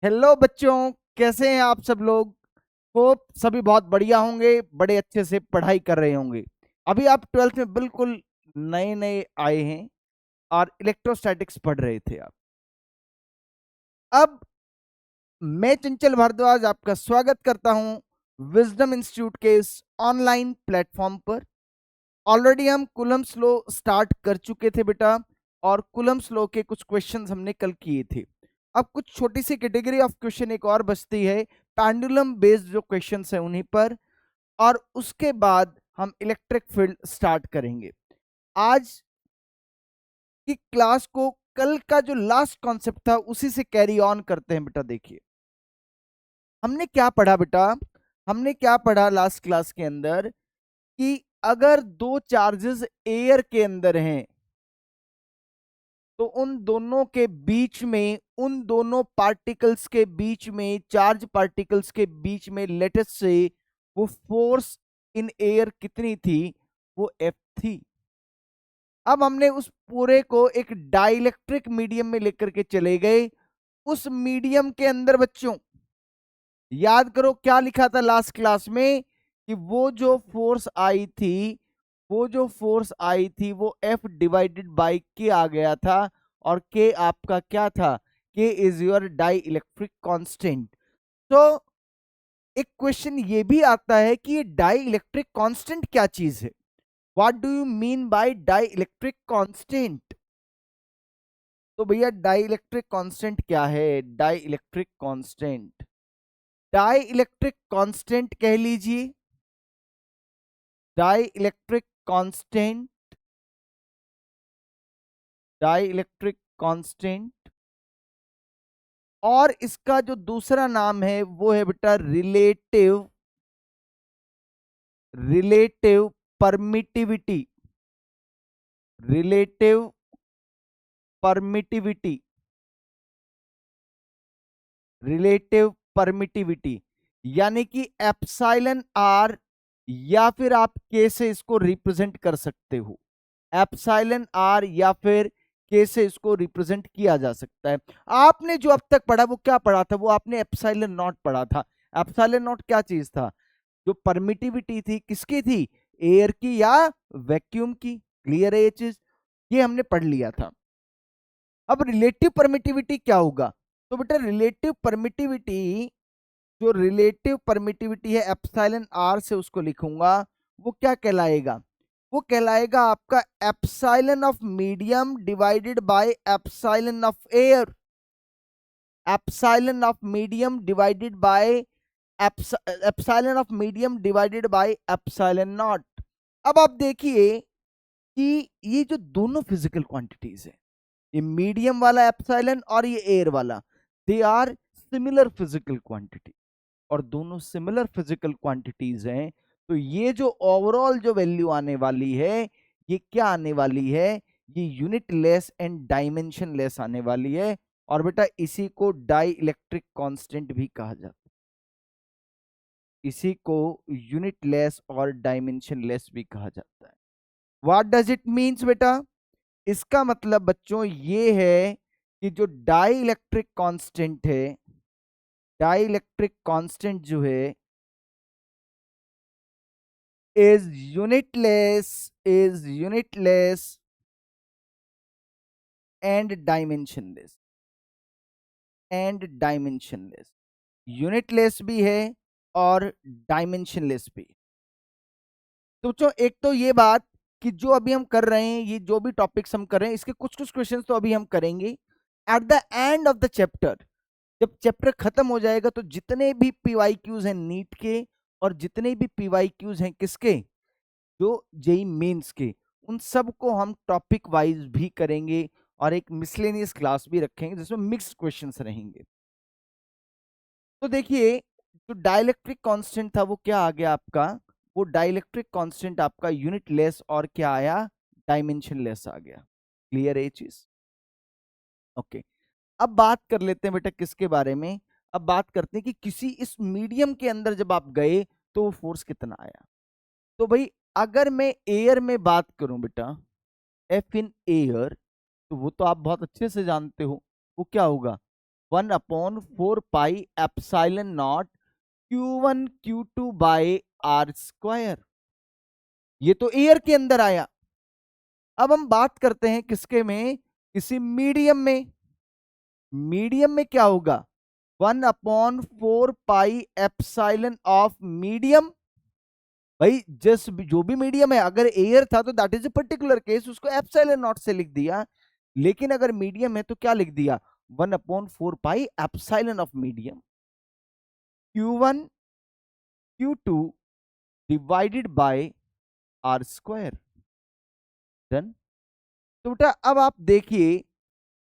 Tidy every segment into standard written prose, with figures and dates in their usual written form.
Hello बच्चों, कैसे हैं आप सब लोग। होप सभी बहुत बढ़िया होंगे, बड़े अच्छे से पढ़ाई कर रहे होंगे। अभी आप ट्वेल्थ में बिल्कुल नए नए आए हैं और इलेक्ट्रोस्टैटिक्स पढ़ रहे थे आप। अब मैं चंचल भारद्वाज आपका स्वागत करता हूं विजडम इंस्टीट्यूट के इस ऑनलाइन प्लेटफॉर्म पर। ऑलरेडी हम कुलम्स लॉ स्टार्ट कर चुके थे बेटा, और कुलम्स लॉ के कुछ क्वेश्चंस हमने कल किए थे। अब कुछ छोटी सी कैटेगरी ऑफ क्वेश्चन एक और बचती है, पेंडुलम बेस्ड जो क्वेश्चंस है उन्हीं पर, और उसके बाद हम इलेक्ट्रिक फील्ड स्टार्ट करेंगे। आज की क्लास को कल का जो लास्ट कॉन्सेप्ट था उसी से कैरी ऑन करते हैं बेटा। देखिए हमने क्या पढ़ा बेटा, हमने क्या पढ़ा लास्ट क्लास के अंदर कि अगर दो चार्जेस एयर के अंदर हैं तो उन दोनों के बीच में, उन दोनों पार्टिकल्स के बीच में, चार्ज पार्टिकल्स के बीच में लेटेस्ट से वो फोर्स इन एयर कितनी थी, वो एफ थी। अब हमने उस पूरे को एक डाइलेक्ट्रिक मीडियम में लेकर के चले गए। उस मीडियम के अंदर बच्चों याद करो क्या लिखा था लास्ट क्लास में, कि वो जो फोर्स आई थी, वो जो फोर्स आई थी वो F डिवाइडेड बाई के आ गया था, और के आपका क्या था, K is your dielectric constant. तो एक क्वेश्चन ये भी आता है कि ये डाई इलेक्ट्रिक कॉन्स्टेंट क्या चीज है। What do you mean by dielectric constant. तो भैया डाई इलेक्ट्रिक कॉन्स्टेंट क्या है, dielectric constant, dielectric constant कह लीजिए, dielectric constant, dielectric constant, और इसका जो दूसरा नाम है वो है बेटा relative, relative permittivity, relative permittivity, relative permittivity. यानी कि एप्सिलॉन आर, या फिर आप के से इसको रिप्रेजेंट कर सकते हो, एप्सिलॉन आर या फिर के से इसको रिप्रेजेंट किया जा सकता है। आपने जो अब तक पढ़ा वो क्या पढ़ा था, वो आपने एप्सिलॉन नॉट पढ़ा था। एप्सिलॉन नॉट क्या चीज था, जो परमिटिविटी थी किसकी थी, एयर की या वैक्यूम की। क्लियर है ये चीज, ये हमने पढ़ लिया था। अब रिलेटिव परमिटिविटी क्या होगा, तो बेटा रिलेटिव परमिटिविटी, जो रिलेटिव परमिटिविटी है एप्सिलॉन आर से उसको लिखूंगा, वो क्या कहलाएगा, वो कहलाएगा आपका epsilon of medium divided by epsilon of air, epsilon of medium divided by epsilon of medium divided by epsilon not. अब आप देखिए कि ये जो दोनों फिजिकल क्वांटिटीज है, ये मीडियम वाला एप्सिलॉन और ये एयर वाला, they are similar physical quantity, और दोनों सिमिलर फिजिकल क्वांटिटीज हैं। तो ये जो ओवरऑल जो वैल्यू आने वाली है, ये क्या आने वाली है, ये unit less and dimension less आने वाली है। और बेटा इसी को डाई इलेक्ट्रिक कांस्टेंट भी कहा जाता है, इसी को यूनिट लेस और डायमेंशन लेस भी कहा जाता है। व्हाट डज इट मीन्स बेटा, इसका मतलब बच्चों ये है कि जो डाई इलेक्ट्रिक कांस्टेंट है, डाई इलेक्ट्रिक कांस्टेंट जो है is unitless and dimensionless, and dimensionless, unitless भी है और डायमेंशनलेस भी। तो बच्चों एक तो ये बात कि जो अभी हम कर रहे हैं, ये जो भी टॉपिक्स हम कर रहे हैं, इसके कुछ कुछ क्वेश्चन तो अभी हम करेंगे at the end of the chapter. जब चैप्टर खत्म हो जाएगा तो जितने भी पीवाईक्यूज हैं नीट के, और जितने भी पीवाईक्यूज हैं किसके, जो जेई मेंस के, उन सब को हम टॉपिक वाइज भी करेंगे, और एक मिसलेनियस क्लास भी रखेंगे जिसमें मिक्स्ड क्वेश्चंस रहेंगे। तो देखिए जो डाइलेक्ट्रिक कांस्टेंट था वो क्या आ गया आपका, वो डाइलेक्ट्रिक कांस्टेंट आपका यूनिट लेस और क्या आया, डायमेंशन लेस आ गया। क्लियर है ये चीज, ओके। अब बात कर लेते हैं बेटा किसके बारे में, अब बात करते हैं कि किसी इस मीडियम के अंदर जब आप गए तो वो फोर्स कितना आया। तो भाई अगर मैं एयर में बात करूं बेटा, एफ इन एयर, तो वो तो आप बहुत अच्छे से जानते हो, वो क्या होगा, 1/4 pi epsilon not Q1 Q2/r²। ये तो एयर के अंदर आया। अब हम बात करते हैं किसके में, किसी मीडियम में। मीडियम में क्या होगा, 1/4 पाई एप्सिलॉन ऑफ मीडियम। भाई जो भी मीडियम है, अगर एयर था तो that is a particular case, उसको एप्सिलॉन नॉट से लिख दिया। लेकिन अगर मीडियम है तो क्या लिख दिया, 1/4 pi epsilon of medium Q1 Q2 divided by r²। Done. तो बेटा अब आप देखिए,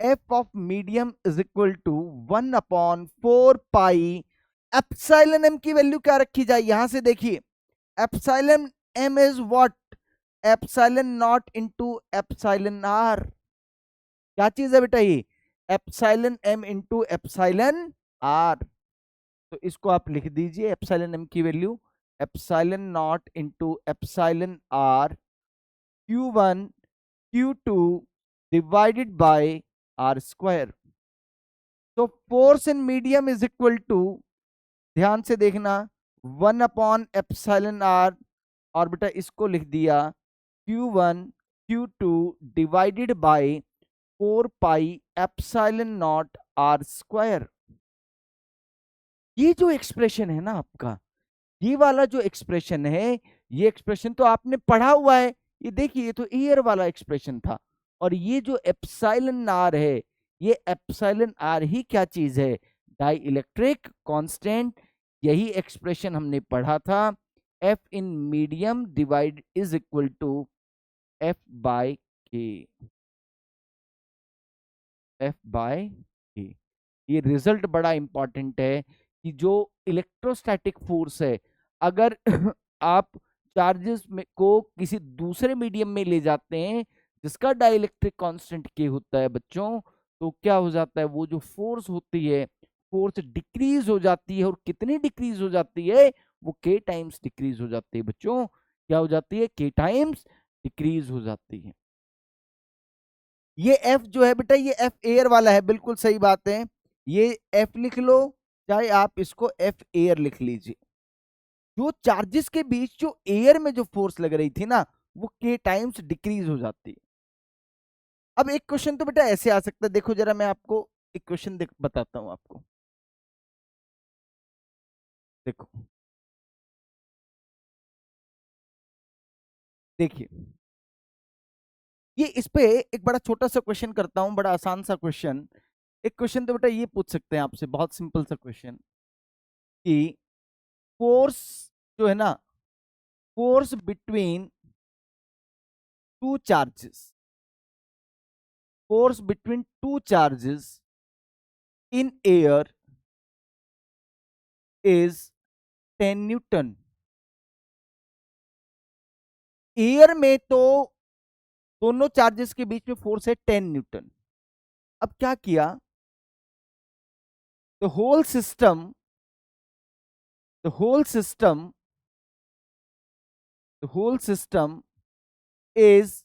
F of medium is equal to 1/4 pi epsilon M की वैल्यू क्या रखी जाए, यहां से देखिए, epsilon M is what, epsilon naught into epsilon R. क्या चीज है बेटा ये, epsilon M into epsilon R. तो इसको आप लिख दीजिए, एप्सिलॉन एम की value epsilon naught into epsilon are Q1 Q2 divided by r²। तो force in medium is equal to, ध्यान से देखना, 1/एप्सिलॉन आर, और बेटा इसको लिख दिया Q1 Q2 divided bye 4 pi epsilon not r²। ये जो एक्सप्रेशन है ना आपका, ये वाला जो एक्सप्रेशन है, ये एक्सप्रेशन तो आपने पढ़ा हुआ है। ये देखिए, ये तो एयर वाला एक्सप्रेशन था। और ये जो एप्सिलॉन आर है, ये एप्सिलॉन आर ही क्या चीज है, डाई इलेक्ट्रिक कांस्टेंट। यही एक्सप्रेशन हमने पढ़ा था, F in medium divide is equal to F by K, F by K. ये रिजल्ट बड़ा इंपॉर्टेंट है कि जो इलेक्ट्रोस्टैटिक फोर्स है, अगर आप चार्जेस में को किसी दूसरे मीडियम में ले जाते हैं जिसका डाइलेक्ट्रिक कांस्टेंट के होता है बच्चों, तो क्या हो जाता है, वो जो फोर्स होती है, फोर्स डिक्रीज हो जाती है। और कितनी डिक्रीज हो जाती है, वो के टाइम्स डिक्रीज हो जाती है बच्चों। क्या हो जाती है, के टाइम्स डिक्रीज हो जाती है। ये एफ जो है बेटा, ये एफ एयर वाला है, बिल्कुल सही बात है। ये एफ लिख लो, चाहे आप इसको एफ एयर लिख लीजिए। जो चार्जेस के बीच जो एयर में जो फोर्स लग रही थी ना, वो के टाइम्स डिक्रीज हो जाती है। अब एक क्वेश्चन तो बेटा ऐसे आ सकता है, देखो जरा मैं आपको एक क्वेश्चन बताता हूं आपको। देखो, देखिए, ये इस पे एक बड़ा छोटा सा क्वेश्चन करता हूं, बड़ा आसान सा क्वेश्चन। एक क्वेश्चन तो बेटा ये पूछ सकते हैं आपसे, बहुत सिंपल सा क्वेश्चन, कि फोर्स जो है ना, force between two charges, force between two charges in air is 10 Newton. Air में तो दोनों चार्जेस के बीच में फोर्स है 10 न्यूटन। अब क्या किया, the whole system, the whole system, the whole system is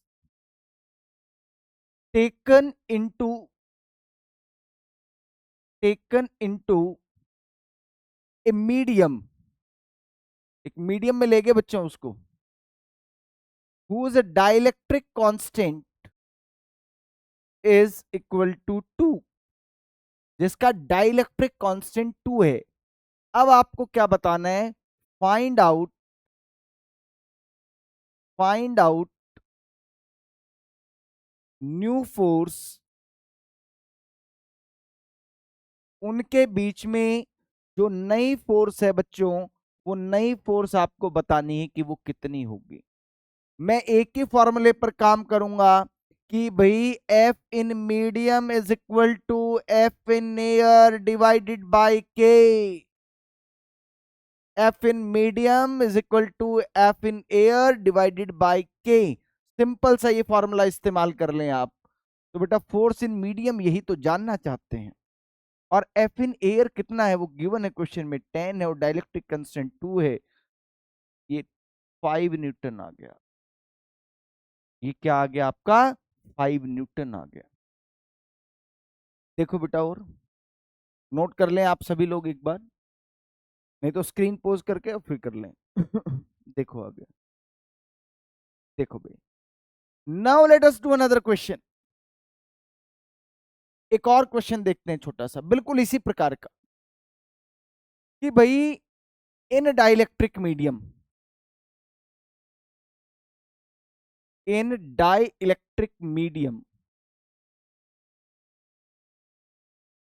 taken into, taken into a medium, एक मीडियम में ले गए बच्चों उसको, whose dielectric constant is equal to 2, जिसका डाइलेक्ट्रिक कांस्टेंट 2 है। अब आपको क्या बताना है, find out, find out new force, उनके बीच में जो नई फोर्स है बच्चों, वो नई फोर्स आपको बतानी है कि वो कितनी होगी। मैं एक ही फॉर्मूले पर काम करूंगा कि भाई F in medium is equal to F in air divided by K. F in medium is equal to F in air divided by K. Simple सा ये फॉर्मूला इस्तेमाल कर लें आप। तो बेटा फोर्स इन मीडियम यही तो जानना चाहते हैं। और एफ इन एयर कितना है वो गिवन है क्वेश्चन में, 10 है, और डाइलेक्ट्रिक कंस्टेंट 2 है। ये 5 न्यूटन आ गया। ये क्या आ गया आपका, 5 न्यूटन आ गया। देखो बेटा, और नोट कर लें आप सभी लोग एक बार, नहीं तो स्क्रीन पोज करके और फिर कर लें। देखो आगे, देखो भाई, now let us do another question. एक और क्वेश्चन देखते हैं छोटा सा, बिल्कुल इसी प्रकार का, कि भाई इन डाइलेक्ट्रिक मीडियम, इन डाइलेक्ट्रिक मीडियम,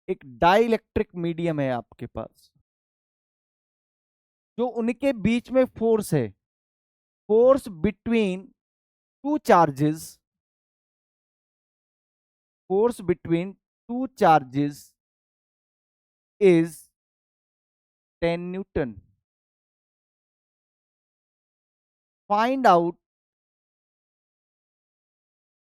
एक डाइलेक्ट्रिक मीडियम है आपके पास, जो उनके बीच में फोर्स है, force between two charges, force between two charges is 10 Newton. Find out,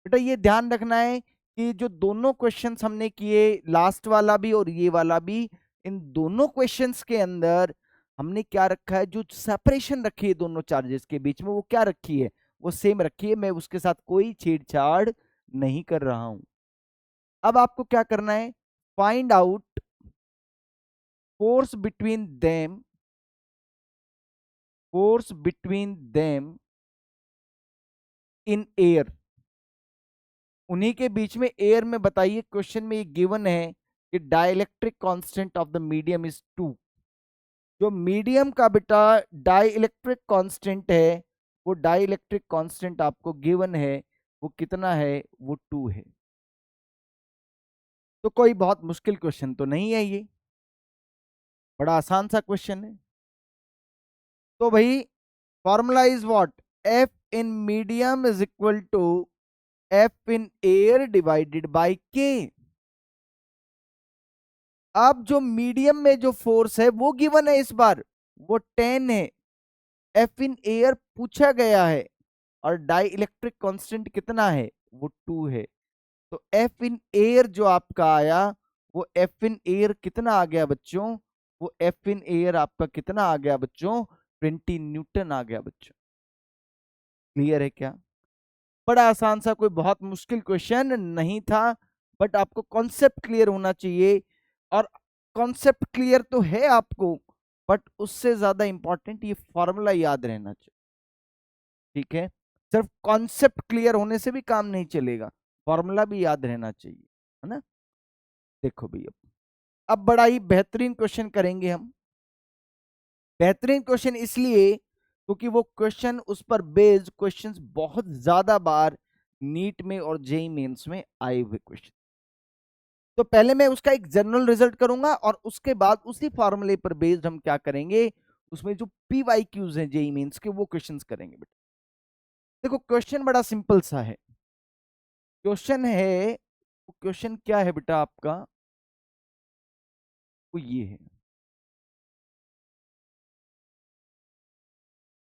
बेटा ये ध्यान रखना है कि जो दोनों क्वेश्चंस हमने किए, लास्ट वाला भी और ये वाला भी, इन दोनों क्वेश्चंस के अंदर हमने क्या रखा है, जो सेपरेशन रखी है दोनों चार्जेस के बीच में, वो क्या रखी है, वो सेम रखी है। मैं उसके साथ कोई छेड़छाड़ नहीं कर रहा हूं। अब आपको क्या करना है, find out force between them, force between them in air, उन्हीं के बीच में एयर में। बताइए, क्वेश्चन में ये गिवन है कि dielectric constant of the medium is 2। जो मीडियम का बेटा डाइलेक्ट्रिक कांस्टेंट है, वो डाइलेक्ट्रिक कांस्टेंट आपको गिवन है, वो कितना है, वो 2 है। तो कोई बहुत मुश्किल क्वेश्चन तो नहीं है ये, बड़ा आसान सा क्वेश्चन है। तो भाई formula is what, F in medium is equal to F in air divided by K. अब जो मीडियम में जो फोर्स है वो गिवन है, इस बार वो 10 है, एफ इन एयर पूछा गया है, और डाई इलेक्ट्रिक कांस्टेंट कितना है, वो 2 है। तो एफ इन एयर जो आपका आया, वो एफ इन एयर कितना आ गया बच्चों, वो एफ इन एयर आपका कितना आ गया बच्चों, 20 न्यूटन आ गया बच्चों। क्लियर है क्या? बड़ा आसान सा, कोई बहुत मुश्किल क्वेश्चन नहीं था, बट आपको कॉन्सेप्ट क्लियर होना चाहिए। और कॉन्सेप्ट क्लियर तो है आपको, बट उससे ज्यादा इंपॉर्टेंट ये फॉर्मूला याद रहना चाहिए। ठीक है, सिर्फ कॉन्सेप्ट क्लियर होने से भी काम नहीं चलेगा, फॉर्मूला भी याद रहना चाहिए, है ना। देखो भैया, अब बड़ा ही बेहतरीन क्वेश्चन करेंगे हम। बेहतरीन क्वेश्चन इसलिए क्योंकि वो क्वेश्चन, उस पर बेस्ड क्वेश्चंस बहुत ज्यादा बार नीट में और जेई मेंस में आए हुए क्वेश्चन। तो पहले मैं उसका एक जनरल रिजल्ट करूंगा, और उसके बाद उसी फॉर्मूले पर बेस्ड हम क्या करेंगे, उसमें जो पीवाई क्यूज हैं जेई मेंस के, वो क्वेश्चंस करेंगे बेटा। देखो क्वेश्चन बड़ा सिंपल सा है, क्वेश्चन है, क्वेश्चन क्या है बेटा आपका, वो ये है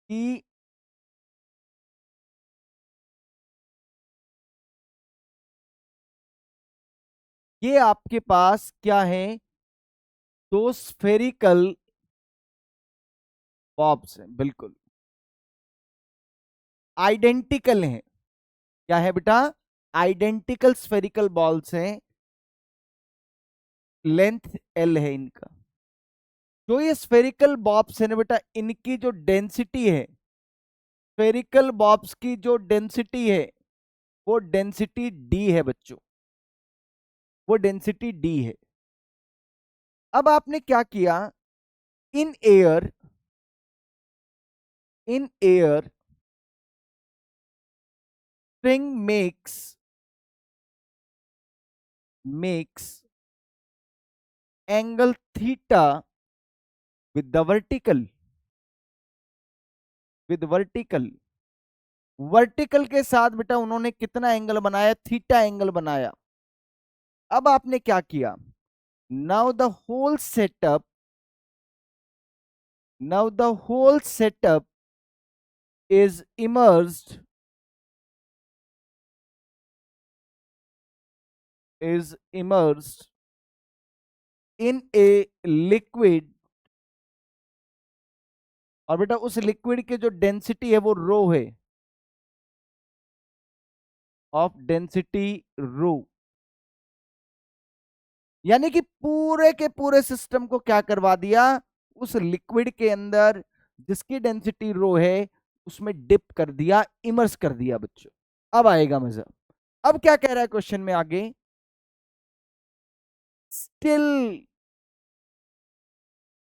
कि ये आपके पास क्या है, दो स्फेरिकल बॉब्स हैं, बिल्कुल आइडेंटिकल हैं। क्या है बेटा, आइडेंटिकल स्फेरिकल बॉल्स हैं, लेंथ एल है इनका। जो ये स्फेरिकल बॉब्स है ना बेटा, इनकी जो डेंसिटी है, स्फेरिकल बॉब्स की जो डेंसिटी है, वो डेंसिटी डी है बच्चों, वो डेंसिटी डी है। अब आपने क्या किया, in air, in air spring makes angle theta with the vertical, with vertical, vertical के साथ बेटा उन्होंने कितना एंगल बनाया, थीटा एंगल बनाया। अब आपने क्या किया, now the whole setup, now the whole setup is immersed, is immersed in a liquid, और बेटा उस लिक्विड के जो डेंसिटी है वो रो है, ऑफ डेंसिटी रो। यानी कि पूरे के पूरे सिस्टम को क्या करवा दिया, उस लिक्विड के अंदर जिसकी डेंसिटी रो है उसमें डिप कर दिया, इमर्स कर दिया बच्चों। अब आएगा मजा। अब क्या कह रहा है क्वेश्चन में आगे, still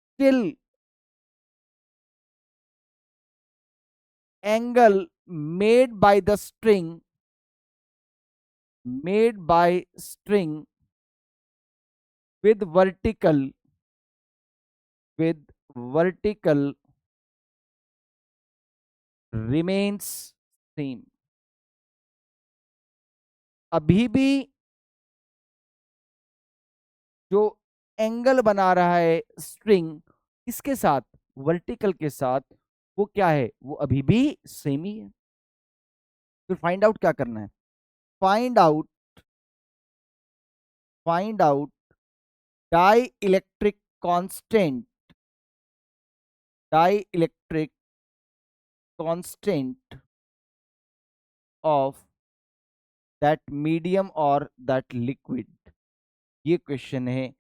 still angle made by the string, made by string with vertical remains same। अभी भी जो एंगल बना रहा है स्ट्रिंग इसके साथ, वर्टिकल के साथ, वो क्या है, वो अभी भी सेम ही है। फिर फाइंड आउट क्या करना है, find out dielectric constant, dielectric constant of that medium और दैट लिक्विड। ये क्वेश्चन है,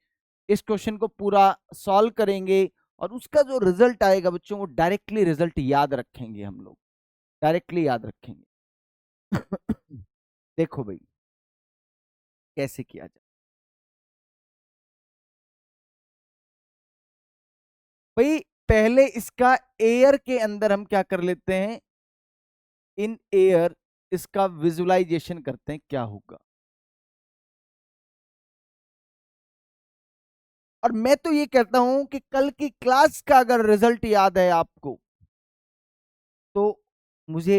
इस क्वेश्चन को पूरा सॉल्व करेंगे और उसका जो रिजल्ट आएगा बच्चों वो डायरेक्टली रिजल्ट याद रखेंगे, हम लोग डायरेक्टली याद रखेंगे। देखो भाई कैसे किया जाए। भाई पहले इसका एयर के अंदर हम क्या कर लेते हैं, इन एयर इसका विजुअलाइजेशन करते हैं क्या होगा। और मैं तो ये कहता हूं कि कल की क्लास का अगर रिजल्ट याद है आपको तो मुझे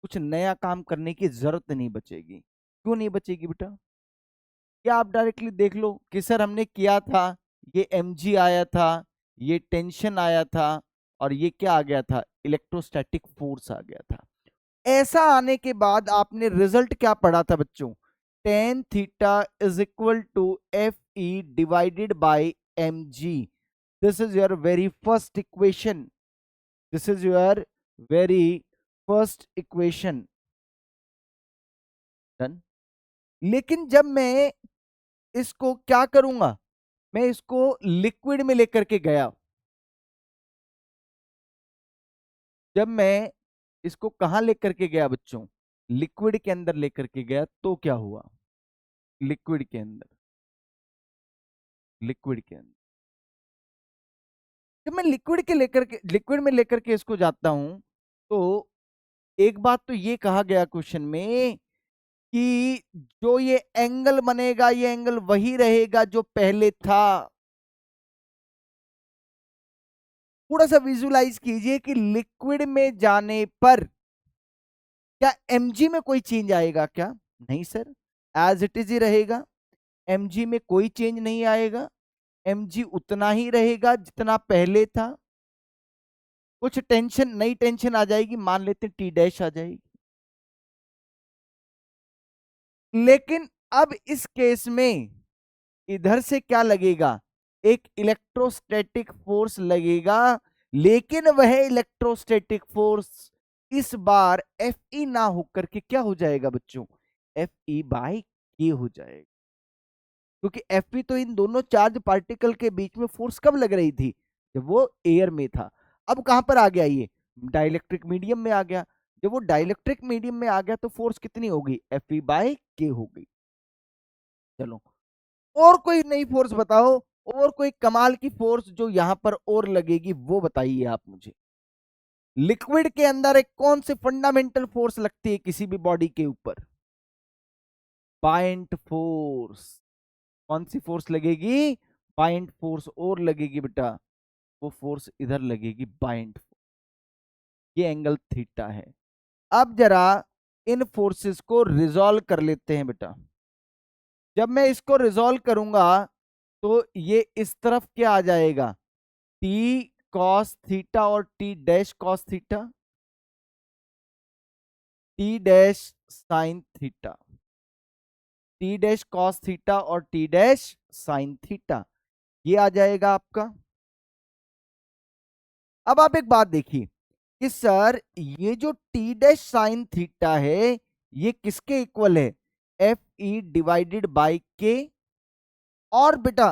कुछ नया काम करने की जरूरत नहीं बचेगी। क्यों नहीं बचेगी बेटा, क्या आप डायरेक्टली देख लो कि सर हमने किया था, ये mg आया था, ये टेंशन आया था, और ये क्या आ गया था, इलेक्ट्रोस्टैटिक फोर्स आ गया था। ऐसा आने के बाद आपने रिजल्ट क्या पढ़ा था बच्चों, tan theta is equal to F E divided by M G. This is your very first equation, this is your very first equation. Done. लेकिन जब मैं इसको क्या करूंगा, मैं इसको लिक्विड में लेकर के गया, जब मैं इसको कहां लेकर के गया बच्चों, लिक्विड के अंदर लेकर के गया, तो क्या हुआ, लिक्विड के अंदर, लिक्विड के अंदर जब मैं लिक्विड में लेकर के इसको जाता हूं, तो एक बात तो ये कहा गया क्वेश्चन में कि जो ये एंगल बनेगा ये एंगल वही रहेगा जो पहले था। थोड़ा सा विजुलाइज कीजिए कि लिक्विड में जाने पर क्या mg में कोई चेंज आएगा क्या, नहीं सर, एज इट इज ही रहेगा। mg में कोई चेंज नहीं आएगा, mg उतना ही रहेगा जितना पहले था। कुछ टेंशन, नई टेंशन आ जाएगी, मान लेते हैं टी डैश आ जाएगी। लेकिन अब इस केस में इधर से क्या लगेगा, एक इलेक्ट्रोस्टैटिक फोर्स लगेगा, लेकिन वह इलेक्ट्रोस्टैटिक फोर्स इस बार एफ ई ना होकर के क्या हो जाएगा बच्चों, एफ ई बाई के हो जाएगा। क्योंकि एफ ई तो इन दोनों चार्ज पार्टिकल के बीच में फोर्स कब लग रही थी, जब वो एयर में था। अब कहां पर आ गया, ये डाइलेक्ट्रिक मीडियम में आ गया। जब वो डाइलेक्ट्रिक मीडियम में आ गया तो फोर्स कितनी होगी, एफ ई बाई के हो गई। चलो और कोई नई फोर्स बताओ, और कोई कमाल की फोर्स जो यहां पर और लगेगी वो बताइए आप मुझे। लिक्विड के अंदर एक कौन सी फंडामेंटल फोर्स लगती है किसी भी बॉडी के ऊपर, बाइंड फोर्स। कौन सी फोर्स लगेगी, बाइंड फोर्स और लगेगी बेटा, वो फोर्स इधर लगेगी, बाइंड। ये एंगल थीटा है। अब जरा इन फोर्सेस को रिजॉल्व कर लेते हैं बेटा। जब मैं इसको रिजॉल्व करूंगा तो ये इस तरफ क्या आ जाएगा, टी कॉस थीटा और T dash cos theta, T dash sine theta, T dash cos theta और टी डैश साइन थीटा, ये आ जाएगा आपका। अब आप एक बात देखिए कि सर ये जो टी डैश साइन थीटा है ये किसके इक्वल है, एफ ई डिवाइडेड बाई के। और बेटा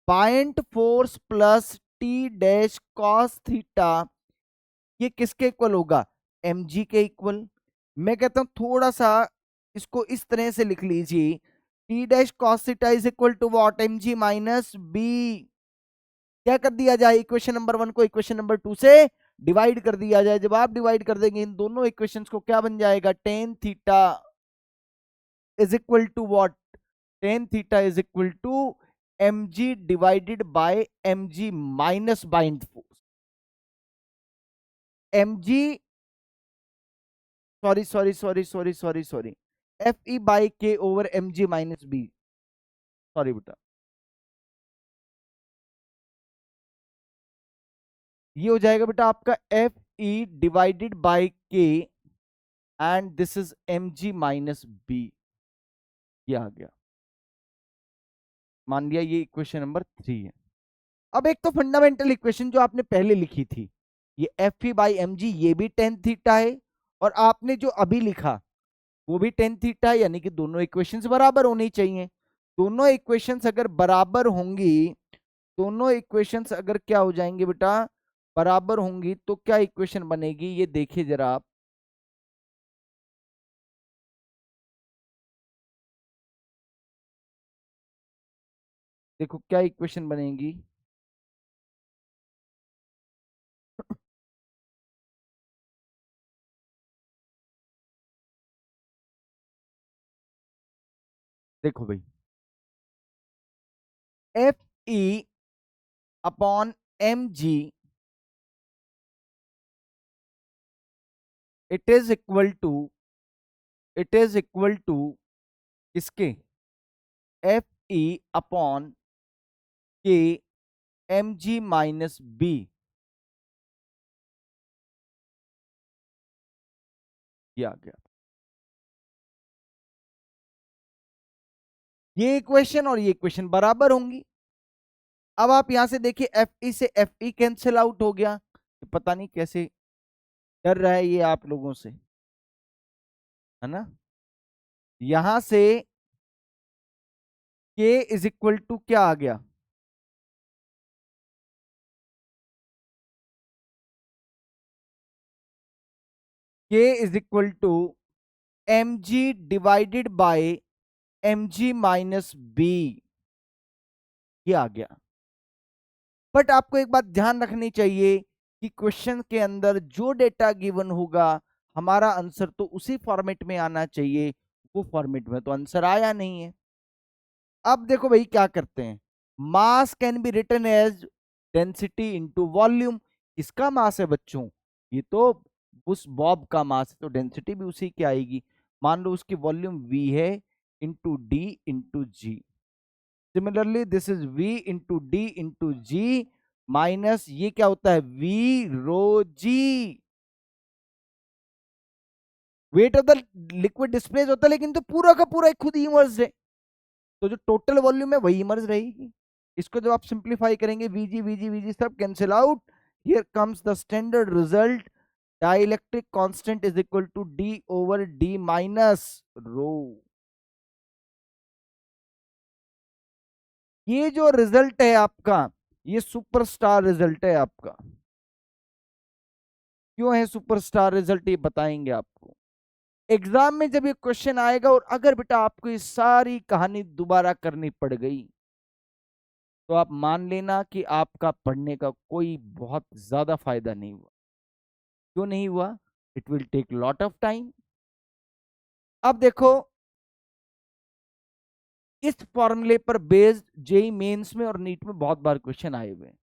bind force plus T dash cos theta ये किसके इक्वल होगा, mg के इक्वल। मैं कहता हूं थोड़ा सा इसको इस तरह से लिख लीजिए, T dash cos theta is equal to what, mg minus B. क्या कर दिया जाए, इक्वेशन नंबर 1 को इक्वेशन नंबर 2 से डिवाइड कर दिया जाए। जब आप डिवाइड कर देंगे इन दोनों इक्वेशंस को, क्या बन जाएगा, tan theta is equal to what, tan theta is equal to mg divided by mg minus buoyant force. mg sorry F E by K over M G minus B, sorry बेटा, ये हो जाएगा बेटा आपका F E divided by K and this is M G minus B, ये आ गया। मान लिया ये इक्वेशन नंबर 3 है। अब एक तो फंडामेंटल इक्वेशन जो आपने पहले लिखी थी, ये F E by M G, ये भी टेन थीटा है, और आपने जो अभी लिखा वो भी टेन थीटा है, यानी कि दोनों इक्वेशंस बराबर होनी चाहिए। दोनों इक्वेशंस अगर बराबर होंगी, दोनों इक्वेशंस अगर क्या हो जाएंगे बेटा, बराबर होंगी, तो क्या इक्वेशन बनेगी, ये देखिए जरा आप। देखो क्या इक्वेशन बनेगी, देखो भाई, F E upon M G it is equal to, it is equal to किसके, F E upon K M G minus B, ये आ गया। ये इक्वेशन और ये इक्वेशन बराबर होंगी। अब आप यहां से देखिए एफ ई से एफ ई कैंसिल आउट हो गया, तो पता नहीं कैसे डर रहा है ये आप लोगों से, है ना। यहां से के इज इक्वल टू क्या आ गया, K is equal to M G divided by M G minus B, ये आ गया। बट आपको एक बात ध्यान रखनी चाहिए कि क्वेश्चन के अंदर जो डेटा गिवन होगा, हमारा आंसर तो उसी फॉर्मेट में आना चाहिए, वो फॉर्मेट में तो आंसर आया नहीं है। अब देखो भाई क्या करते हैं, mass can be written as density into volume. किसका मास है बच्चों, ये तो उस बॉब का मास है, तो डेंसिटी भी उसी की आएगी। मान लो उसकी वॉल्यूम v है, into D into G. Similarly this is v into D into G minus ये क्या होता है, v rho G, weight of the liquid displace होता है, लेकिन तो पूरा का पूरा खुद ही इमर्ज है, तो जो टोटल वॉल्यूम है वही इमर्ज रहेगी। इसको जब आप सिंप्लीफाई करेंगे, वीजी वीजी वीजी सब cancel out, here comes the standard result, dielectric constant is equal to D over D minus rho. ये जो रिजल्ट है आपका, ये सुपरस्टार रिजल्ट है आपका। क्यों है सुपरस्टार रिजल्ट, ये बताएंगे आपको एग्जाम में जब ये क्वेश्चन आएगा। और अगर बेटा आपको ये सारी कहानी दोबारा करनी पड़ गई, तो आप मान लेना कि आपका पढ़ने का कोई बहुत ज्यादा फायदा नहीं हुआ। क्यों नहीं हुआ, it will take lot of time. अब देखो, इस फॉर्मूले पर बेस्ड जेई मेंस में और नीट में बहुत बार क्वेश्चन आए हुए हैं।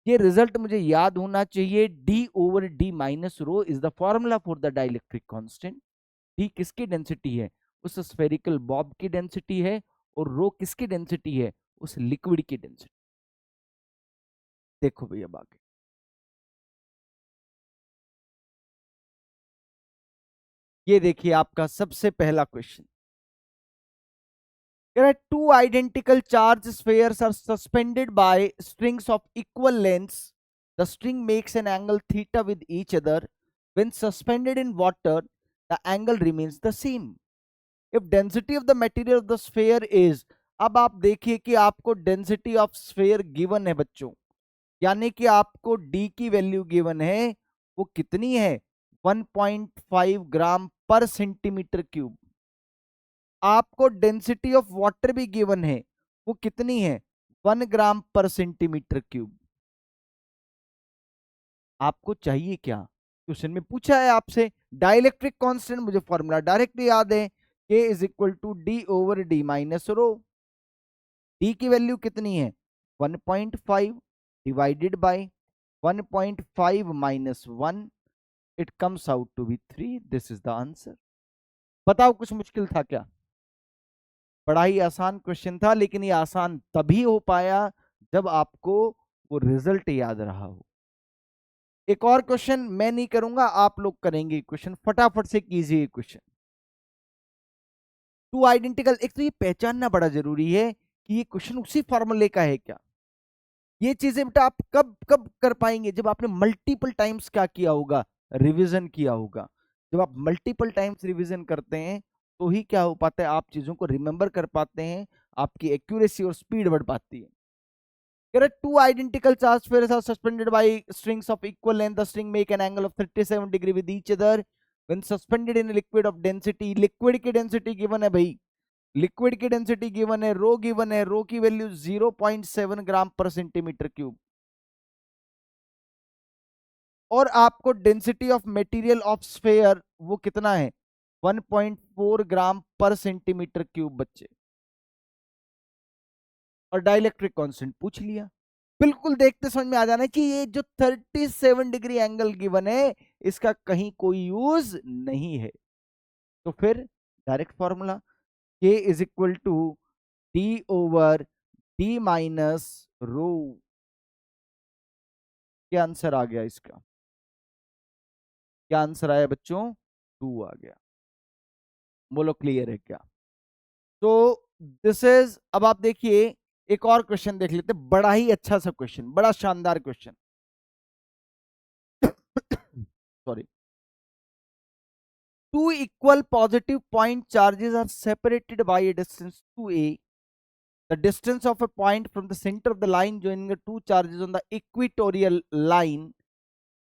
ये रिजल्ट मुझे याद होना चाहिए, D over D minus row is the formula for the dielectric constant. D किसकी डेंसिटी है, उस स्फेरिकल बॉब की डेंसिटी है, और रो किसकी डेंसिटी है, उस लिक्विड की डेंसिटी। देखो भैया आगे, ये देखिए आपका सबसे पहला question, there are two identical charge spheres are suspended by strings of equal lengths. The string makes an angle theta with each other. When suspended in water, the angle remains the same. If density of the material of the sphere is अब आप देखिए कि आपको density of sphere given है बच्चों, यानी कि आपको डी की वैल्यू गिवन है, वो कितनी है 1.5 ग्राम पर सेंटीमीटर क्यूब। आपको डेंसिटी ऑफ वाटर भी गिवन है, वो कितनी है 1 ग्राम पर सेंटीमीटर क्यूब। आपको चाहिए क्या, क्वेश्चन में पूछा है आपसे डाइलेक्ट्रिक कांस्टेंट, मुझे फॉर्मूला डायरेक्टली याद है, K is equal to D over D minus rho. D की वैल्यू कितनी है 1.5 divided by 1.5 minus 1, it comes out to be 3। This is the answer. बताओ कुछ मुश्किल था क्या? बड़ा ही आसान क्वेश्चन था, लेकिन ये आसान तभी हो पाया जब आपको वो रिजल्ट याद रहा हो। एक और क्वेश्चन मैं नहीं करूंगा, आप लोग करेंगे। क्वेश्चन फटाफट से कीजिए। क्वेश्चन टू आइडेंटिकल, एक तो ये पहचानना बड़ा जरूरी है कि ये क्वेश्चन उसी फॉर्मूले का है क्या। ये चीजें बेटा आप कब कब कर पाएंगे, जब आपने मल्टीपल टाइम्स क्या किया होगा, रिवीजन किया होगा। जब आप मल्टीपल टाइम्स रिवीजन करते हैं तो ही क्या हो पाता है, आप चीजों को रिमेंबर कर पाते हैं, आपकी एक्यूरेसी और स्पीड बढ़ पाती है। Two identical charge spheres are suspended by strings of equal length. The string make an angle of 37 degree with each other when suspended in a liquid of density. Liquid की density given है भाई, liquid की density given है, रो given है, रो की value 0.7 ग्राम पर centimetre cube, और आपको density of material of sphere वो कितना है 1.4 ग्राम पर सेंटीमीटर क्यूब बच्चे, और डाइलेक्ट्रिक कांस्टेंट पूछ लिया। बिल्कुल देखते समझ में आ जाना है कि ये जो 37 डिग्री एंगल गिवन है इसका कहीं कोई यूज नहीं है। तो फिर direct formula K is equal to D over D minus rho. क्या आंसर आ गया इसका? क्या आंसर आया बच्चों? 2 आ गया। बोलो क्लियर है क्या? तो दिस इज, अब आप देखिए एक और क्वेश्चन देख लेते, बड़ा ही अच्छा सा क्वेश्चन, बड़ा शानदार question. Sorry. Two equal positive point charges are separated by a distance 2a. The distance of a point from the center of the line joining the two charges on the equatorial line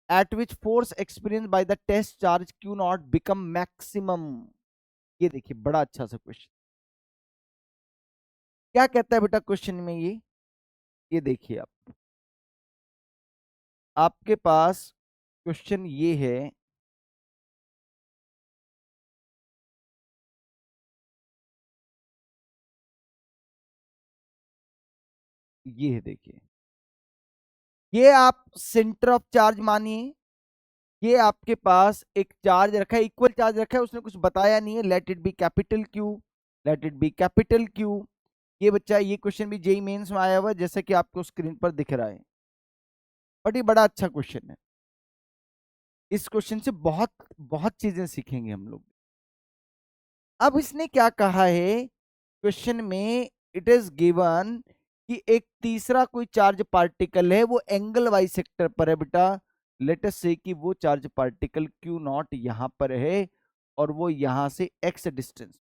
at which force experienced by the test charge q naught become maximum. ये देखिए बड़ा अच्छा सा question, क्या कहता है बेटा question में ये देखिए आप, आपके पास क्वेश्चन ये है, ये है देखिए, ये आप सेंटर ऑफ चार्ज मानिए, ये आपके पास एक चार्ज रखा है, इक्वल चार्ज रखा है, उसने कुछ बताया नहीं है, let it be capital Q, let it be capital Q. ये बच्चा, ये क्वेश्चन भी जेई मेंस में आया हुआ है जैसे कि आपको स्क्रीन पर दिख रहा है, बट ये बड़ा अच्छा क्वेश्चन है। इस क्वेश्चन से बहुत बहुत चीजें सीखेंगे हम लोग। अब इसने क्या कहा है क्वेश्चन में, इट इज गिवन कि एक तीसरा कोई चार्ज पार्टिकल है, वो एंगल वाई सेक्टर पर है बेटा। लेट अस से कि वो चार्ज पार्टिकल क्यू नॉट यहां पर है और वो यहां से एक्स डिस्टेंस।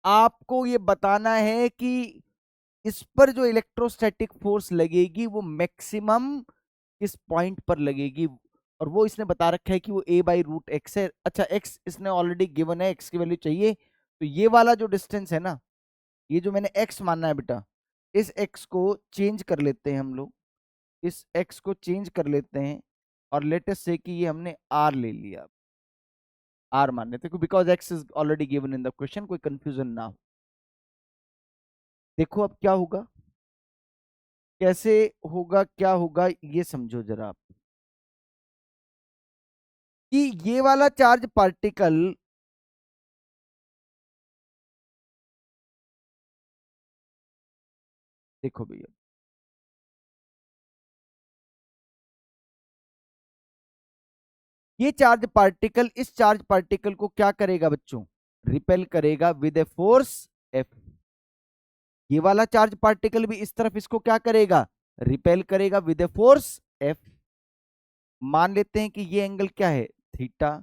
आपको ये बताना है कि इस पर जो इलेक्ट्रोस्टैटिक फोर्स लगेगी वो मैक्सिमम किस पॉइंट पर लगेगी, और वो इसने बता रखा है कि वो a बाई रूट एक्स है। अच्छा, x इसने ऑलरेडी गिवन है, x की वैल्यू चाहिए, तो ये वाला जो डिस्टेंस है ना, ये जो मैंने x मानना है बेटा, इस x को चेंज कर लेते हैं हम लोग, इस x को चेंज कर लेते हैं, और लेटेस्ट से कि ये हमने r ले लिया, r मान लेते हैं because x is already given in the question, कोई कंफ्यूजन ना हो। देखो अब क्या होगा, कैसे होगा, क्या होगा, ये समझो जरा आप, कि ये वाला चार्ज पार्टिकल, देखो भैया, ये चार्ज पार्टिकल इस चार्ज पार्टिकल को क्या करेगा बच्चों, रिपेल करेगा विद ए फोर्स एफ। ये वाला चार्ज पार्टिकल भी इस तरफ इसको क्या करेगा, रिपेल करेगा विद ए फोर्स एफ। मान लेते हैं कि ये एंगल क्या है, थीटा,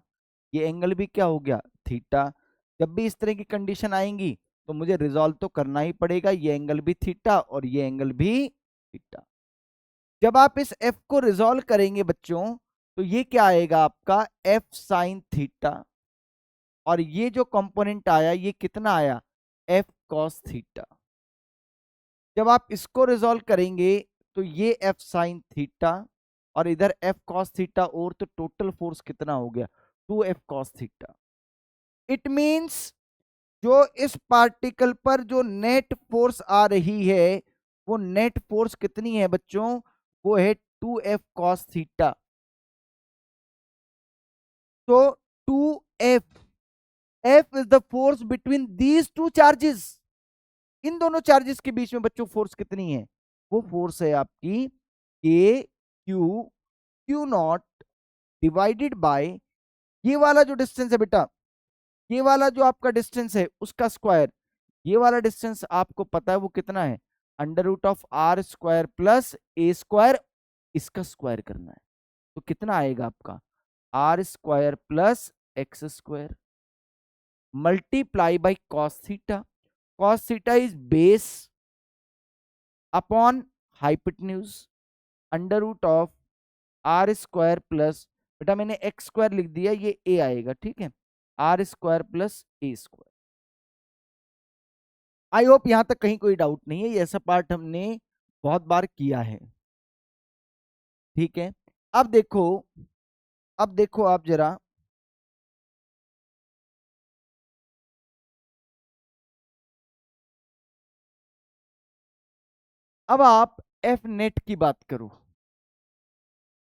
ये एंगल भी क्या हो गया, थीटा। जब भी इस तरह की कंडीशन आएंगी तो मुझे रिजॉल्व तो करना ही पड़ेगा, ये एंगल भी थीटा और ये एंगल भी थीटा। जब आप इस एफ को रिजॉल्व करेंगे बच्चों तो ये क्या आएगा आपका एफ साइन थीटा, और ये जो कंपोनेंट आया ये कितना आया एफ कॉस थीटा। जब आप इसको रिजॉल्व करेंगे तो ये एफ साइन थीटा और इधर एफ कॉस थीटा, और तो टोटल फोर्स कितना हो गया 2f cos theta. It means जो इस पार्टिकल पर जो नेट फोर्स आ रही है वो नेट फोर्स कितनी है बच्चों, वो है 2f cos थीटा। तो 2f, f is the force between these two charges. इन दोनों चार्जेस के बीच में बच्चों फोर्स कितनी है, वो फोर्स है आपकी k q q not divided by ये वाला जो डिस्टेंस है बेटा, ये वाला जो आपका डिस्टेंस है उसका स्क्वायर। ये वाला डिस्टेंस आपको पता है वो कितना है under root of R square plus A square, इसका स्क्वायर करना है। तो कितना आएगा आपका R square plus X square multiply by cos theta. Cos theta is base upon hypotenuse under root of R square plus, बेटा मैंने एक्स स्क्वायर लिख दिया, ये ए आएगा, ठीक है, R square plus A square. I hope यहां तक कहीं कोई डाउट नहीं है, ये ऐसा पार्ट हमने बहुत बार किया है, ठीक है। अब देखो, अब देखो आप जरा, अब आप एफ नेट की बात करो।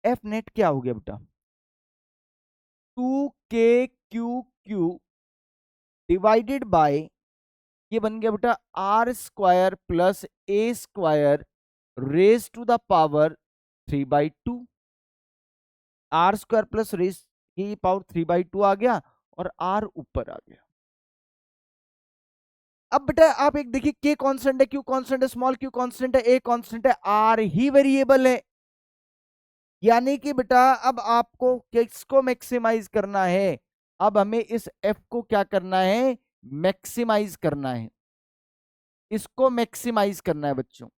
एफ नेट क्या हो गया बेटा 2k/q डिवाइडेड बाय ये बन गया बेटा are square plus A square raise to the power 3/2। R square plus raise ये पावर 3/2 आ गया और आर ऊपर आ गया। अब बेटा आप एक देखिए के कांस्टेंट है, क्यू कांस्टेंट है, स्मॉल क्यू कांस्टेंट है, ए कांस्टेंट है, आर ही वेरिएबल है। यानी कि बेटा अब आपको किसको मैक्सिमाइज करना है, अब हमें इस एफ को क्या करना है मैक्सिमाइज करना है, इसको मैक्सिमाइज करना है बच्चों।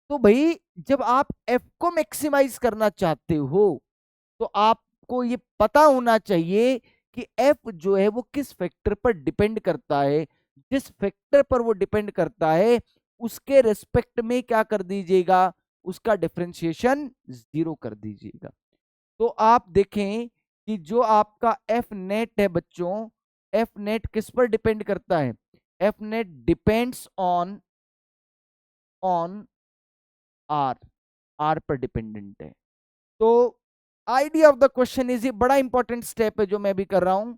तो भाई जब आप एफ को मैक्सिमाइज करना चाहते हो तो आपको ये पता होना चाहिए कि एफ जो है वो किस फैक्टर पर डिपेंड करता है। जिस फैक्टर पर वो डिपेंड करता है उसके रेस्पेक्ट में क्या कर दीजिएगा, उसका डिफरेंशिएशन 0 कर दीजिएगा। तो आप देखें कि जो आपका एफ नेट है बच्चों, एफ नेट किस पर डिपेंड करता है, F net depends on on R, R पर डिपेंडेंट है। तो idea of the question is, ये बड़ा इंपॉर्टेंट स्टेप है जो मैं भी कर रहा हूं।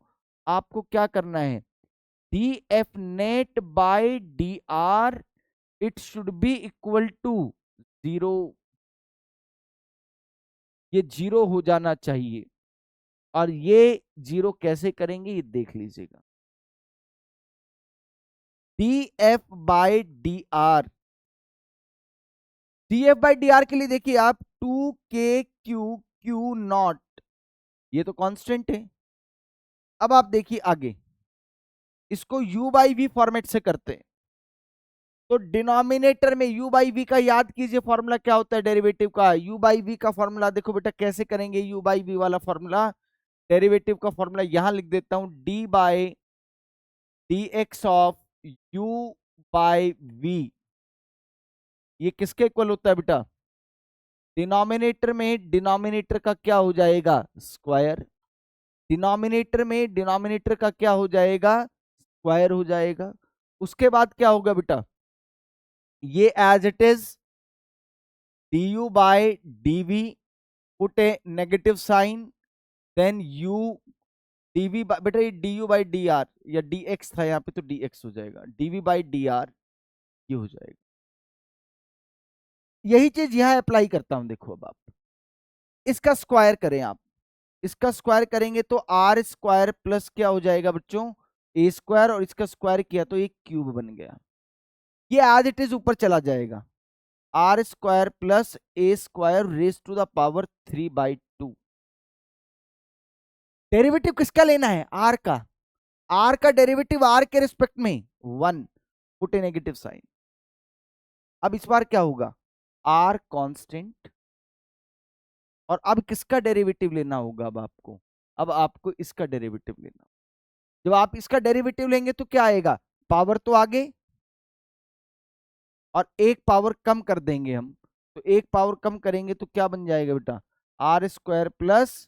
आपको क्या करना है d f net by d r it should be equal to 0, ये 0 हो जाना चाहिए। और ये 0 कैसे करेंगे ये देख लीजिएगा, d f by d r, d f by d r के लिए देखिए आप 2k/q नॉट, ये तो कांस्टेंट है। अब आप देखिए आगे इसको u बाई वी फॉर्मेट से करते हैं। तो डिनोमिनेटर में u बाई वी का याद कीजिए फॉर्मूला क्या होता है डेरिवेटिव का, u बाई वी का फॉर्मूला देखो बेटा कैसे करेंगे, u बाई वी वाला फॉर्मूला, डेरिवेटिव का फॉर्मूला यहां लिख देता हूं d by d x of u by v, ये किसके इक्वल होता है बेटा डिनोमिनेटर में, डिनोमिनेटर का क्या हो जाएगा स्क्वायर, डिनोमिनेटर में डिनोमिनेटर का क्या हो जाएगा स्क्वायर हो जाएगा। उसके बाद क्या होगा बेटा ये as it is d u by d v, put a negative sign, then u d v, बेटा ये d u by d r या डी एक्स था यहाँ पे तो डी एक्स हो जाएगा, d v by d r ये हो जाएगा। यही चीज यहां अप्लाई करता हूं, देखो अब आप इसका स्क्वायर करें, आप इसका स्क्वायर करेंगे तो आर स्क्वायर प्लस क्या हो जाएगा बच्चों ए स्क्वायर, और इसका स्क्वायर किया तो एक क्यूब बन गया, ये एज इट इज ऊपर चला जाएगा r square plus A square raise to the power 3/2। Derivative किसका लेना है आर का, आर का डेरिवेटिव आर के रिस्पेक्ट में 1, पुट ए नेगेटिव साइन। अब इस बार क्या होगा, आर कांस्टेंट, और अब किसका डेरिवेटिव लेना होगा, अब आपको इसका डेरिवेटिव लेना। जब आप इसका डेरिवेटिव लेंगे तो क्या आएगा, पावर तो आगे और एक पावर कम कर देंगे हम, तो एक पावर कम करेंगे तो क्या बन जाएगा बेटा, are square plus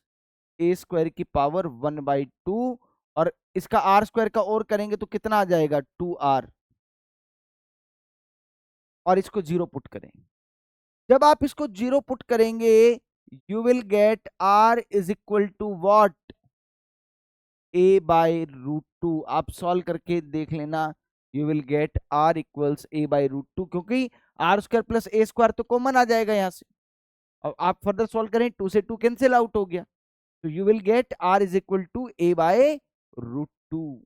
A square की पावर 1/2, और इसका आर स्क्वायर का और करेंगे तो कितना आ जाएगा 2r, और इसको 0 पुट करें। जब आप इसको 0 पुट करेंगे you will get r is equal to what, a/√2। आप सॉल्व करके देख लेना, you will get r equals a/√2, क्योंकि आर स्क्वायर प्लस ए स्क्वायर तो कॉमन आ जाएगा यहां से, और आप फर्दर सॉल्व करें 2 से 2 कैंसिल आउट हो गया, तो you will get r is equal to a/√2।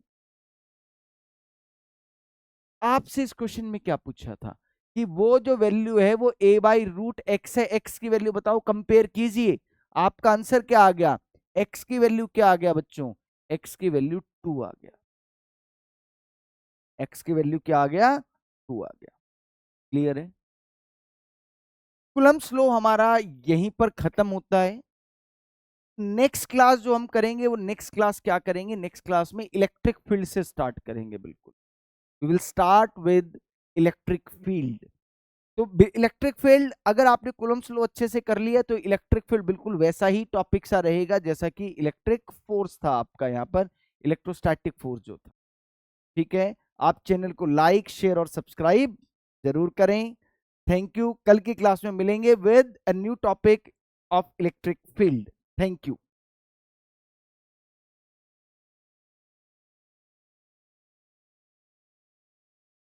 आपसे इस क्वेश्चन में क्या पूछा था कि वो जो वैल्यू है वो a/√x है, x की वैल्यू बताओ, कंपेयर कीजिए। आपका आंसर क्या आ गया, x की वैल्यू क्या आ गया बच्चों, x की वैल्यू 2 आ गया, x की वैल्यू क्या आ गया, 2 आ गया। क्लियर है। कूलम्ब्स लॉ हमारा यहीं पर खत्म होता है। नेक्स्ट क्लास जो हम करेंगे वो नेक्स्ट क्लास क्या करेंगे, नेक्स्ट क्लास में इलेक्ट्रिक फील्ड से स्टार्ट करेंगे। बिल्कुल, we will start with electric field. तो इलेक्ट्रिक फील्ड अगर आपने कूलम्ब्स लॉ अच्छे से कर लिया तो इलेक्ट्रिक फील्ड बिल्कुल वैसा ही टॉपिक सा रहेगा जैसा कि इलेक्ट्रिक फोर्स था आपका, यहाँ पर इलेक्ट्रोस्टैटिक फोर्स जो था। ठीक है, आप चैनल को लाइक शेयर और सब्सक्राइब जरूर करें। Thank you. कल की क्लास में मिलेंगे with a new topic of electric field. Thank you.